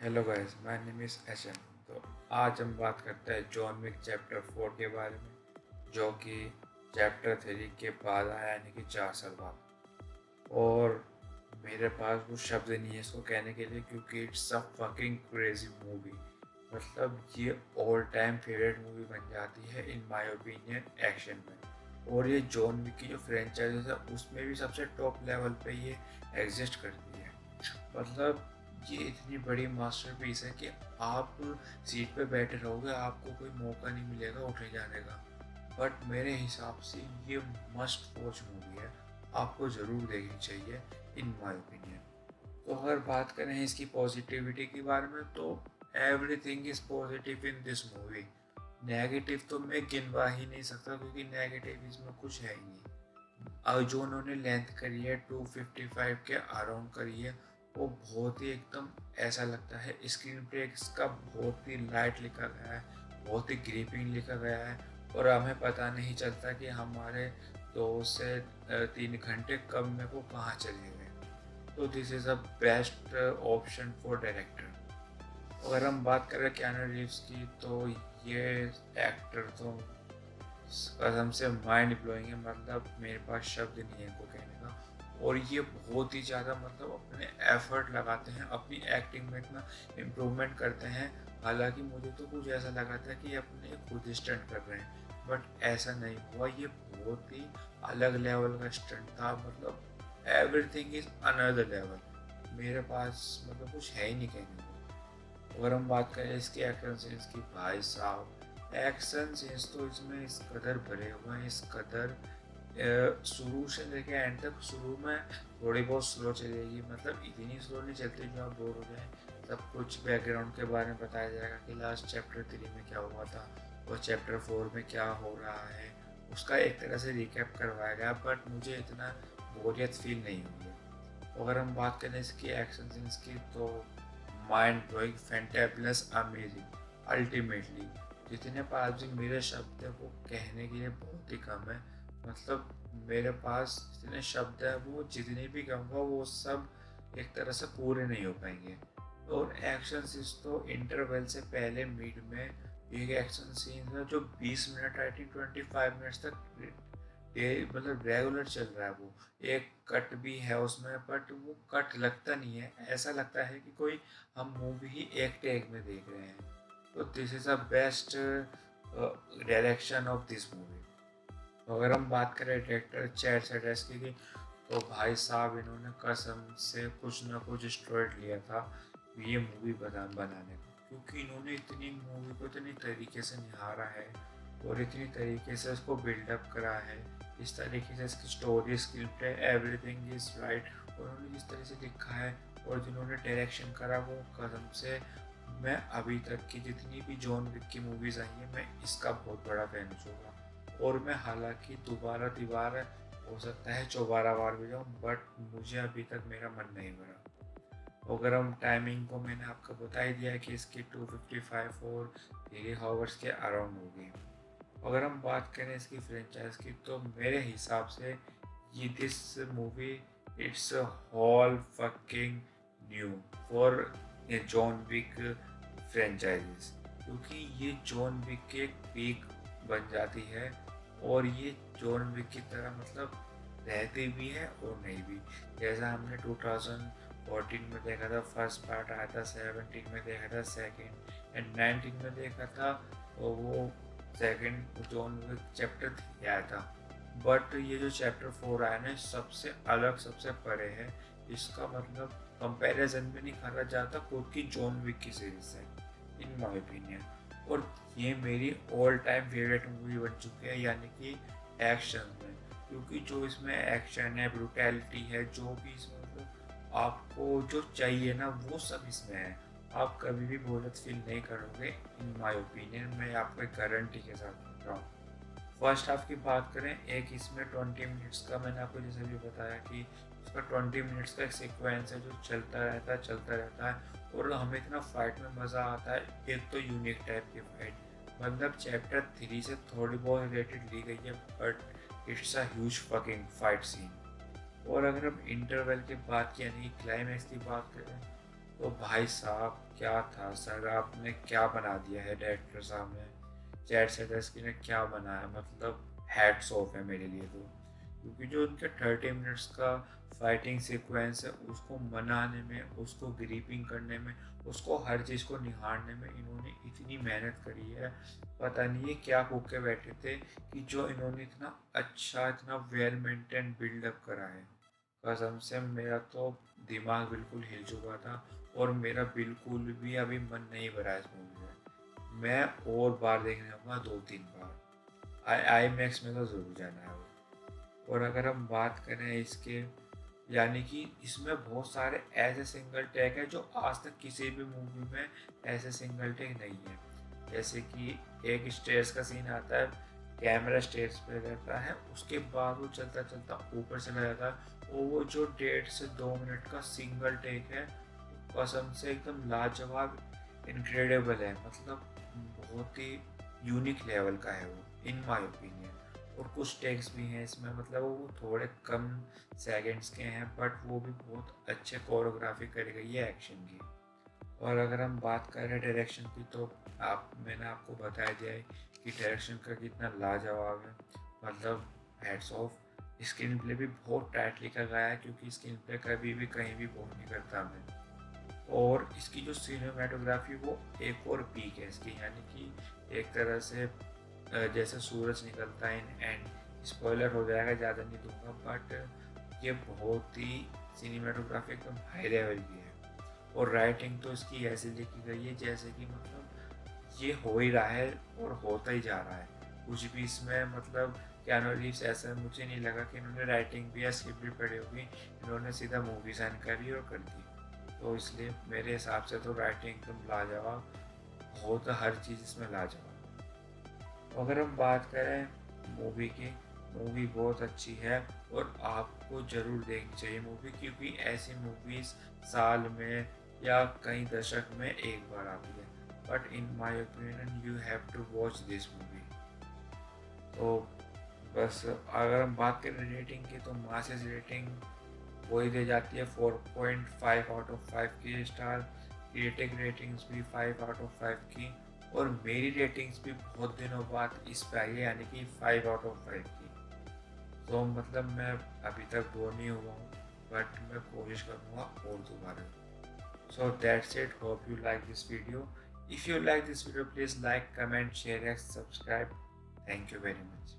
Hello guys, my name is HM. तो आज हम बात करते हैं जॉन विक चैप्टर 4 के बारे में, जो कि चैप्टर 3 के बाद आया, यानी कि 4 साल बाद। और मेरे पास वो शब्द नहीं है इसको कहने के लिए, क्योंकि it's a fucking crazy movie. मतलब ये ऑल टाइम फेवरेट मूवी बन जाती है इन माय ओपिनियन एक्शन में। और ये जॉन विक की जो फ्रेंचाइज है उसमें भी सबसे टॉप लेवल पे ये एग्जिस्ट करती है। मतलब ये इतनी बड़ी मास्टरपीस है कि आप सीट पे बैठे रहोगे, आपको कोई मौका नहीं मिलेगा उठे जाने का। बट मेरे हिसाब से ये मस्ट वॉच मूवी है, आपको ज़रूर देखनी चाहिए इन माय ओपिनियन। तो अगर बात करें इसकी पॉजिटिविटी के बारे में, तो everything is positive in this movie. Negative तो मैं गिनवा ही नहीं सकता, क्योंकि नेगेटिव इसमें कुछ है ही नहीं। और जो उन्होंने लेंथ करी है 255 के अराउंड करी है, वो बहुत ही एकदम ऐसा लगता है स्क्रीन पे इसका बहुत ही लाइट लिखा गया है, बहुत ही ग्रिपिंग लिखा गया है। और हमें पता नहीं चलता कि हमारे 2 से 3 घंटे कब में वो कहाँ चले गए। तो this is a best option for director. अगर हम बात करें कियानू रीव्स की, तो ये एक्टर तो कसम से माइंड ब्लोइंग है। मतलब मेरे पास शब्द नहीं है इनको कहने का। और ये बहुत ही ज़्यादा मतलब अपने एफर्ट लगाते हैं, अपनी एक्टिंग में इतना इम्प्रूवमेंट करते हैं। हालांकि मुझे तो कुछ ऐसा लगा था कि अपने खुद स्टंट कर रहे हैं, बट ऐसा नहीं हुआ। ये बहुत ही अलग लेवल का स्टंट था। मतलब एवरीथिंग इज अनदर लेवल। मेरे पास मतलब कुछ है ही नहीं कहने को। अगर हम बात करें इसके एक्शन सीन्स की, भाई साहब एक्शन सीन्स तो इसमें इस कदर भरे हुए हैं, इस कदर शुरू से लेके एंड तक। शुरू में थोड़ी बहुत स्लो चलेगी, मतलब इतनी स्लो नहीं चलती जो आप बोर हो जाए। सब कुछ बैकग्राउंड के बारे में बताया जाएगा कि लास्ट चैप्टर 3 में क्या हुआ था और चैप्टर 4 में क्या हो रहा है। उसका एक तरह से रिकैप करवाया गया, बट मुझे इतना बोरियत फील नहीं हुई है। अगर हम बात करें इसकी एक्शन सीन्स की, तो mind blowing, fantabulous, amazing. Ultimately जितने पास भी मेरे शब्द है वो कहने के लिए बहुत ही कम है। मतलब मेरे पास जितने शब्द है वो जितने भी कहूँगा वो सब एक तरह से पूरे नहीं हो पाएंगे। और एक्शन सीन्स तो इंटरवल से पहले मिड में एक एक्शन सीन है जो 20 मिनट, आई थिंक 25 मिनट्स तक ये मतलब रेगुलर चल रहा है। वो एक कट भी है उसमें, बट वो कट लगता नहीं है, ऐसा लगता है कि कोई हम मूवी ही एक टेक में देख रहे हैं। तो this is a best direction of this movie. अगर हम बात करें डायरेक्टर चैड सडेस्की की, तो भाई साहब इन्होंने कसम से कुछ ना कुछ स्टेरॉइड लिया था ये मूवी बनाने का। क्योंकि इन्होंने इतनी मूवी को इतनी तरीके से निहारा है और इतनी तरीके से इसको बिल्डअप करा है, इस तरीके से इसकी स्टोरी, स्क्रिप्ट है, एवरीथिंग इज राइट। और उन्होंने जिस तरह से लिखा है और जिन्होंने डायरेक्शन करा, वो कसम से मैं अभी तक की जितनी भी जॉन विक की मूवीज़ आई है, मैं इसका बहुत बड़ा फैन हो चुका। और मैं हालांकि दोबारा दीवार हो सकता है 14 बार भी जाऊँ, बट मुझे अभी तक मेरा मन नहीं भरा। अगर हम टाइमिंग को, मैंने आपको बता ही दिया है कि इसकी 255 और 3 आवर्स के अराउंड होगी। अगर हम बात करें इसकी फ्रेंचाइज की, तो मेरे हिसाब से ये this movie it's whole fucking new for John Wick franchises. क्योंकि ये जॉन विक की एक पीक बन जाती है, और ये जॉन विक की तरह मतलब रहती भी है और नहीं भी। जैसा हमने 2014 में देखा था फर्स्ट पार्ट आया था, 17 में देखा था सेकंड, एंड 19 में देखा था और वो सेकंड जॉन विक चैप्टर 3 आया था। बट ये जो चैप्टर 4 आया ना, सबसे अलग, सबसे परे है। इसका मतलब कंपैरिजन भी नहीं करा जाता खुद की जॉन विक की सीरीज से, इन माय ओपिनियन। और ये मेरी ऑल टाइम फेवरेट मूवी बन चुकी है, यानी कि एक्शन में। क्योंकि जो इसमें एक्शन है, ब्रूटैलिटी है, जो भी इसमें मतलब आपको जो चाहिए ना वो सब इसमें है। आप कभी भी बोरियत फील नहीं करोगे, इन माय ओपिनियन। मैं आपको एक गारंटी के साथ बोल रहा हूँ। फर्स्ट हाफ की बात करें, एक इसमें 20 मिनट्स का, मैंने आपको जैसे भी बताया कि इसका 20 मिनट्स का एक सीक्वेंस है जो चलता रहता है। और हमें इतना फाइट में मज़ा आता है। एक तो यूनिक टाइप की फाइट, मतलब चैप्टर 3 से थोड़ी बहुत रिलेटेड ली गई है, but it's a huge fucking fight scene. और अगर हम इंटरवल की बात की, यानी क्लाइमैक्स की बात करें, तो भाई साहब क्या था सर, आपने क्या बना दिया है डायरेक्टर साहब ने, चैट सेटर्स्की ने क्या बनाया, मतलब हैट्स ऑफ है मेरे लिए तो। क्योंकि जो उनके 30 मिनट्स का फाइटिंग सीक्वेंस है उसको मनाने में, उसको ग्रीपिंग करने में, उसको हर चीज़ को निहारने में इन्होंने इतनी मेहनत करी है। पता नहीं ये क्या भूख के बैठे थे कि जो इन्होंने इतना अच्छा, इतना वेल मेंटेन बिल्डअप करा है। कसम से मेरा तो दिमाग बिल्कुल हिल चुका था, और मेरा बिल्कुल भी अभी मन नहीं भरा इस मूवी में। मैं और बार देखने जाऊँगा, 2-3 बार। आई मैक्स में तो ज़रूर जाना है वो। और अगर हम बात करें इसके, यानी कि इसमें बहुत सारे ऐसे सिंगल टेक है जो आज तक किसी भी मूवी में ऐसे सिंगल टेक नहीं है। जैसे कि एक स्टेयर्स का सीन आता है, कैमरा स्टेयर्स पे रहता है, उसके बाद वो चलता चलता ऊपर चला जाता है, और वो जो 1.5 से 2 मिनट का सिंगल टेक है, कसम से एकदम लाजवाब, इनक्रेडिबल है। मतलब बहुत ही यूनिक लेवल का है वो, इन माय ओपिनियन। और कुछ टेक्स भी हैं इसमें, मतलब वो थोड़े कम सेकंड्स के हैं, बट वो भी बहुत अच्छे कोरियोग्राफी करी गई है एक्शन की। और अगर हम बात करें डायरेक्शन की, तो मैंने आपको बता दिया है कि डायरेक्शन का कितना लाजवाब है। मतलब हेड्स ऑफ। स्क्रीन प्ले भी बहुत टाइट लिखा गया है, क्योंकि स्क्रीन प्ले कभी भी कहीं भी बोर नहीं करता हमें। और इसकी जो सिनेमाटोग्राफी वो एक और पीक है इसकी, यानी कि एक तरह से जैसे सूरज निकलता है इन एंड, स्पॉइलर हो जाएगा, ज़्यादा नहीं दूंगा, बट ये बहुत ही सिनेमाटोग्राफी एकदम हाई लेवल की है। और राइटिंग तो इसकी ऐसी लिखी गई है जैसे कि मतलब ये हो ही रहा है और होता ही जा रहा है। कुछ भी इसमें मतलब कियानू रीव्स ऐसा मुझे नहीं लगा कि इन्होंने राइटिंग भी या स्क्रिप्ट भी पढ़ी होगी, इन्होंने सीधा मूवी साइन करी और कर दी। तो इसलिए मेरे हिसाब से तो राइटिंग एकदम लाजवाब, हो तो हर चीज़ इसमें लाजवाब। तो अगर हम बात करें मूवी की, मूवी बहुत अच्छी है, और आपको ज़रूर देखनी चाहिए मूवी, क्योंकि ऐसी मूवीज़ साल में या कई दशक में एक बार आती है। But in my opinion you have to watch this movie. तो बस अगर हम बात करें रेटिंग की, तो मासेस रेटिंग वही दे जाती है 4.5 आउट ऑफ 5 की स्टार। क्रिटिक रेटिंग्स भी 5 आउट ऑफ 5 की। और मेरी रेटिंग्स भी बहुत दिनों बाद इस पे आई है, यानी कि 5 आउट ऑफ 5 की। तो मतलब मैं अभी तक बोर नहीं हुआ हूँ, बट मैं कोशिश करूँगा और दोबारा। So that's it, hope you like this video. If you like this video, please like, comment, share and subscribe. Thank you very much.